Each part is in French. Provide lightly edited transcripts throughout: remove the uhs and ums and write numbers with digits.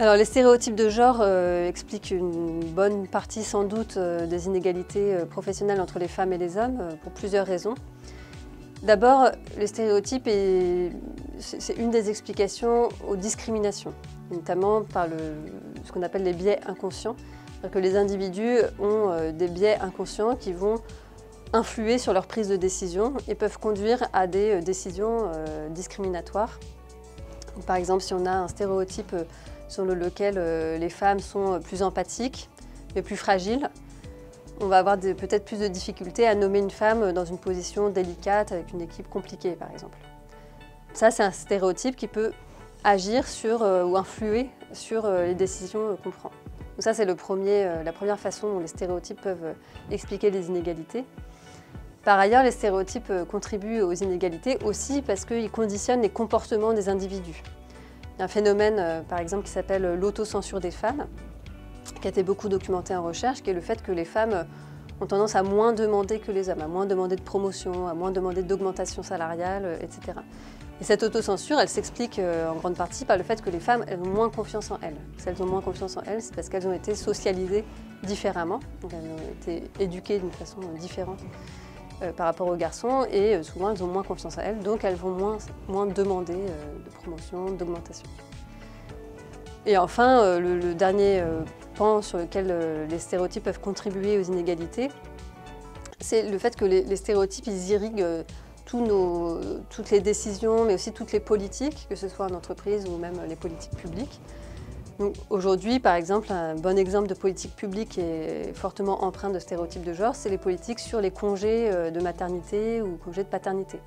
Alors les stéréotypes de genre expliquent une bonne partie sans doute des inégalités professionnelles entre les femmes et les hommes pour plusieurs raisons. D'abord, les stéréotypes, c'est une des explications aux discriminations, notamment par ce qu'on appelle les biais inconscients. C'est-à-dire que les individus ont des biais inconscients qui vont influer sur leur prise de décision et peuvent conduire à des décisions discriminatoires. Par exemple, si on a un stéréotype selon lequel les femmes sont plus empathiques, mais plus fragiles, on va avoir peut-être plus de difficultés à nommer une femme dans une position délicate avec une équipe compliquée, par exemple. Ça, c'est un stéréotype qui peut agir sur ou influer sur les décisions qu'on prend. Donc ça, c'est la première façon dont les stéréotypes peuvent expliquer les inégalités. Par ailleurs, les stéréotypes contribuent aux inégalités aussi parce qu'ils conditionnent les comportements des individus. Il y a un phénomène, par exemple, qui s'appelle l'autocensure des femmes, qui a été beaucoup documenté en recherche, qui est le fait que les femmes ont tendance à moins demander que les hommes, à moins demander de promotion, à moins demander d'augmentation salariale, etc. Et cette autocensure, elle s'explique en grande partie par le fait que les femmes elles ont moins confiance en elles. Si elles ont moins confiance en elles, c'est parce qu'elles ont été socialisées différemment, donc elles ont été éduquées d'une façon différente par rapport aux garçons, et souvent elles ont moins confiance en elles, donc elles vont moins demander de promotion, d'augmentation. Et enfin, le dernier pan sur lequel les stéréotypes peuvent contribuer aux inégalités, c'est le fait que les stéréotypes ils irriguent toutes les décisions, mais aussi toutes les politiques, que ce soit en entreprise ou même les politiques publiques. Aujourd'hui, par exemple, un bon exemple de politique publique qui est fortement empreinte de stéréotypes de genre, c'est les politiques sur les congés de maternité ou congés de paternité.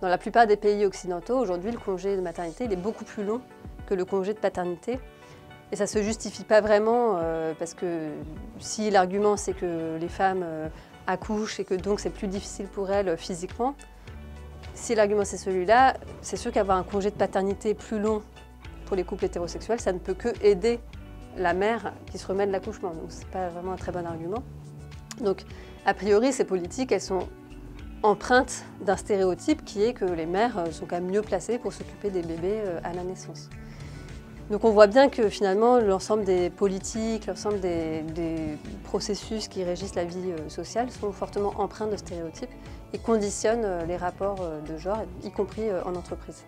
Dans la plupart des pays occidentaux, aujourd'hui, le congé de maternité il est beaucoup plus long que le congé de paternité. Et ça ne se justifie pas vraiment parce que si l'argument c'est que les femmes accouchent et que donc c'est plus difficile pour elles physiquement, si l'argument c'est celui-là, c'est sûr qu'avoir un congé de paternité plus long pour les couples hétérosexuels, ça ne peut que aider la mère qui se remet de l'accouchement. Donc ce n'est pas vraiment un très bon argument. Donc a priori, ces politiques, elles sont empreintes d'un stéréotype qui est que les mères sont quand même mieux placées pour s'occuper des bébés à la naissance. Donc on voit bien que finalement l'ensemble des politiques, l'ensemble des processus qui régissent la vie sociale sont fortement empreints de stéréotypes et conditionnent les rapports de genre, y compris en entreprise.